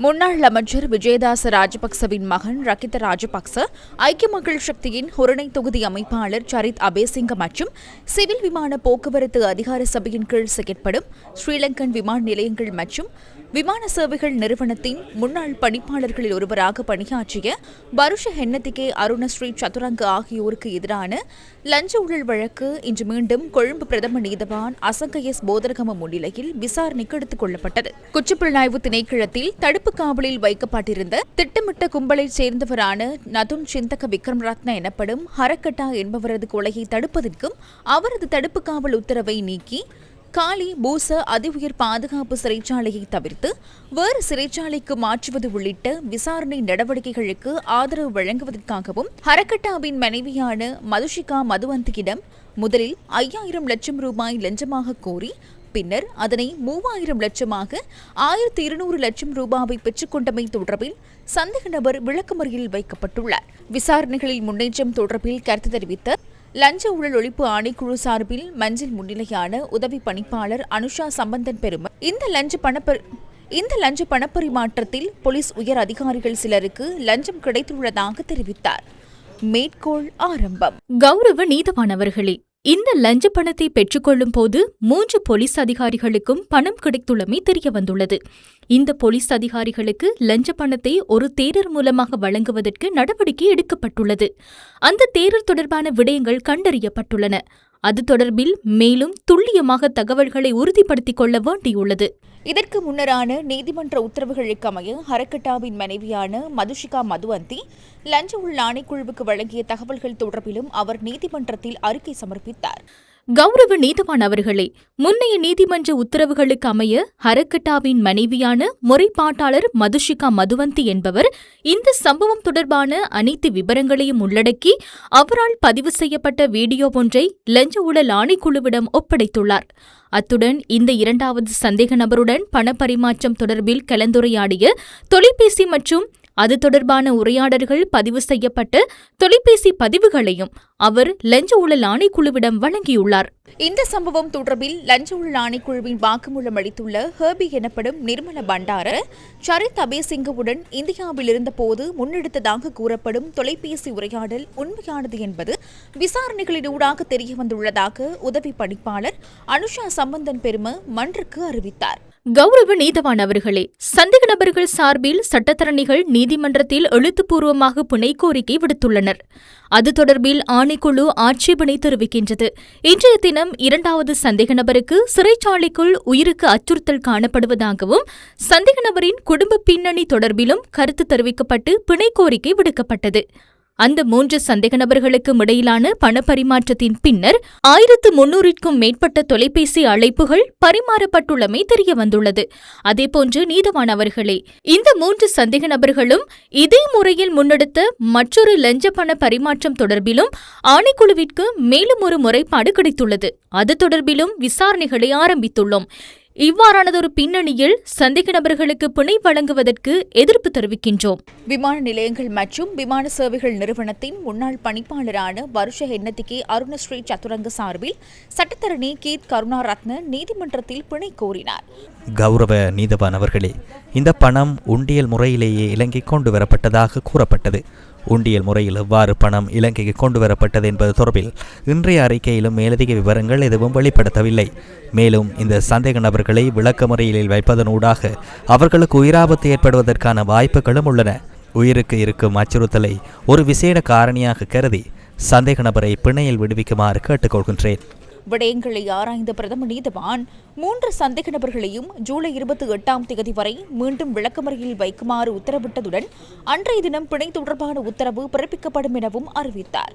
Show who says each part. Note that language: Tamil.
Speaker 1: முன்னாள் அமைச்சர் விஜயதாச ராஜபக்சவின் மகன் ரகித ராஜபக்ச, ஐக்கிய மக்கள் சக்தியின் ஹொரணை தொகுதி அமைப்பாளர் சரித் அபேசிங்க மற்றும் சிவில் விமான போக்குவரத்து அதிகார சபையின் கீழ் செயற்படும் ஸ்ரீலங்கன் விமான நிலையங்கள் மற்றும் விமான சேவைகள் நிறுவனத்தின் முன்னாள் பணிப்பாளர்களில் ஒருவராக பணியாற்றிய பருஷ ஹென்னதிகே அருணஸ்ரீ சதுரங்க ஆகியோருக்கு எதிரான லஞ்ச ஊழல் வழக்கு இன்று மீண்டும் கொழும்பு பிரதம நீதவான் அசங்க எஸ் போதரகம முன்னிலையில் விசாரணைக்கு எடுத்துக் கொள்ளப்பட்டது. குற்றப்புலனாய்வு திணைக்களத்தில் தடுப்பு காவலில் வைக்கப்பட்டிருந்த திட்டமிட்ட கும்பலைச் சேர்ந்தவரான நதுன் சிந்தக விக்ரம்ரத்ன எனப்படும் ஹரக்கட்டா என்பவரது கொலையை தடுப்பதற்கும் அவரது தடுப்பு காவல் உத்தரவை நீக்கி காலி பூச அதிஉயர் பாதுகாப்பு சிறைச்சாலையை தவிர்த்து வேறு சிறைச்சாலைக்கு மாற்றுவது உள்ளிட்ட விசாரணை நடவடிக்கைகளுக்கு ஆதரவு வழங்குவதற்காகவும் ஹரக்கட்டாவின் மனைவியான மதுஷிகா மதுவந்தியிடம் முதலில் 5000 லட்சம் ரூபாய் லஞ்சமாக கோரி பின்னர் அதனை 3000 லட்சமாக 1200 லட்சம் ரூபாவை பெற்றுக்கொண்டமை தொடர்பில் சந்தேக நபர் விளக்கமறியலில் வைக்கப்பட்டுள்ளார். விசாரணைகளில் முன்னேற்றம் தொடர்பில் கருத்து தெரிவித்த லஞ்ச ஊழல் ஒழிப்பு ஆணைக்குழு சார்பில் மஞ்சள் முன்னிலையான உதவி பணிப்பாளர் அனுஷா சம்பந்தன் பெருமை இந்த லஞ்ச பணப்பரிமாற்றத்தில் போலீஸ் உயர் அதிகாரிகள் சிலருக்கு லஞ்சம் கிடைத்துள்ளதாக தெரிவித்தார். மேற்கோள் ஆரம்பம்.
Speaker 2: கௌரவ நீதவான் அவர்களே, இந்த லஞ்ச பணத்தை பெற்றுக்கொள்ளும் போது 3 போலீஸ் அதிகாரிகளுக்கும் பணம் கிடைத்துள்ளமை தெரியவந்துள்ளது. இந்த போலீஸ் அதிகாரிகளுக்கு லஞ்ச பணத்தை ஒரு தேரர் மூலமாக வழங்குவதற்கு நடவடிக்கை எடுக்கப்பட்டுள்ளது. அந்த தேரர் தொடர்பான விடயங்கள் கண்டறியப்பட்டுள்ளன. அது தொடர்பில் மேலும் துல்லியமாக தகவல்களை உறுதிப்படுத்திக் கொள்ள வேண்டியுள்ளது.
Speaker 1: இதற்கு முன்னரான நீதிமன்ற உத்தரவுகளுக்கு அமைய ஹரக்கட்டாவின் மனைவியான மதுஷிகா மதுவந்தி லஞ்ச ஊழல் ஆணைக்குழுவுக்கு வழங்கிய தகவல்கள் தொடர்பிலும் அவர் நீதிமன்றத்தில் அறிக்கை சமர்ப்பித்தார்.
Speaker 2: கௌரவ நீதவான் அவர்களே, முன்னைய நீதிமன்ற உத்தரவுகளுக்கு அமைய ஹரக்கட்டாவின் மனைவியான முறைப்பாட்டாளர் மதுஷிகா மதுவந்தி என்பவர் இந்த சம்பவம் தொடர்பான அனைத்து விவரங்களையும் உள்ளடக்கி அவரால் பதிவு செய்யப்பட்ட வீடியோ ஒன்றை லஞ்ச ஊழல் ஆணைக்குழுவிடம் ஒப்படைத்துள்ளார். அத்துடன் இந்த 2வது சந்தேக நபருடன் பணப்பரிமாற்றம் தொடர்பில் கலந்துரையாடிய தொலைபேசி மற்றும் அது தொடர்பான உரையாடல்கள் பதிவு செய்யப்பட்ட தொலைபேசி பதிவுகளையும் அவர் லஞ்ச ஊழல் ஆணைக்குழுவிடம் வழங்கியுள்ளார்.
Speaker 1: இந்த சம்பவம் தொடர்பில் லஞ்ச ஊழல் ஆணைக்குழுவின் வாக்குமூலம் அளித்துள்ள ஹர்பி எனப்படும் நிர்மல பண்டார, சரித் அபேசிங்கவுடன் இந்தியாவில் இருந்தபோது முன்னெடுத்ததாக கூறப்படும் தொலைபேசி உரையாடல் உண்மையானது என்பது விசாரணைகளினூடாக தெரியவந்துள்ளதாக உதவி பணிப்பாளர் அனுஷா சம்பந்தன் பெரும மன்றுக்கு அறிவித்தார்.
Speaker 2: கௌரவ நீதவான் அவர்களே, சந்தேக நபர்கள் சார்பில் சட்டத்தரணிகள் நீதிமன்றத்தில் எழுத்துப்பூர்வமாக புனை கோரிக்கை விடுத்துள்ளனர். அது தொடர்பில் ஆணைக்குழு ஆட்சேபனை தெரிவிக்கின்றது. இன்றைய தினம் 2வது சந்தேக நபருக்கு சிறைச்சாலைக்குள் உயிருக்கு அச்சுறுத்தல் காணப்படுவதாகவும் சந்தேக நபரின் குடும்ப பின்னணி தொடர்பிலும் கருத்து தெரிவிக்கப்பட்டு பிணை கோரிக்கை விடுக்கப்பட்டது. அந்த 3 சந்தேக நபர்களுக்கும் இடையிலான பணப்பரிமாற்றத்தின் பின்னர் 1300க்கும் மேற்பட்ட தொலைபேசி அழைப்புகள் பரிமாறப்பட்டுள்ளமை தெரியவந்துள்ளது. அதேபோன்று நீதவான் அவர்களே, இந்த 3 சந்தேக நபர்களும் இதே முறையில் முன்னெடுத்த மற்றொரு லஞ்ச பண பரிமாற்றம் தொடர்பிலும் ஆணைக்குழுவிற்கு மேலும் ஒரு முறைப்பாடு கிடைத்துள்ளது. அது தொடர்பிலும் விசாரணைகளை ஆரம்பித்துள்ளோம். இவ்வாறானதொரு பின்னணியில் சந்தேக நபர்களுக்கு பிணை வழங்குவதற்கு எதிர்ப்பு தெரிவிக்கின்றோம்.
Speaker 1: விமான நிலையங்கள் மற்றும் விமான சேவைகள் நிறுவனத்தின் முன்னாள் பணிப்பாளரான பருஷ ஹென்னதிகே அருணஸ்ரீ சதுரங்க சார்பில் சட்டத்தரணி கீத் கருணாரத்ன நீதிமன்றத்தில் பிணை கோரினார்.
Speaker 3: கௌரவ நீதவான் அவர்களே, இந்த பணம் உண்டியல் முறையிலேயே இலங்கை கொண்டு வரப்பட்டதாக கூறப்பட்டது. உண்டியல் முறையில் எவ்வாறு பணம் இலங்கைக்கு கொண்டு வரப்பட்டது என்பது தொடர்பில் இன்றைய அறிக்கையிலும் மேலதிக விவரங்கள் எதுவும் வெளிப்படுத்தவில்லை. மேலும் இந்த சந்தேக நபர்களை விளக்க முறையில் வைப்பதனூடாக அவர்களுக்கு உயிராபத்து ஏற்படுவதற்கான வாய்ப்புகளும் உள்ளன. உயிருக்கு இருக்கும் அச்சுறுத்தலை ஒரு விசேட காரணியாக கருதி சந்தேக நபரை பிணையில் விடுவிக்குமாறு கேட்டுக்கொள்கின்றேன்.
Speaker 1: விடயங்களை ஆராய்ந்த பிரதம நீதவான் 3 சந்தேக நபர்களையும் ஜூலை 28ஆம் தேதி வரை மீண்டும் விளக்கமறியலில் வைக்குமாறு உத்தரவிட்டதுடன் அன்றைய தினம் பிணை தொடர்பான உத்தரவு பிறப்பிக்கப்படும் எனவும் அறிவித்தார்.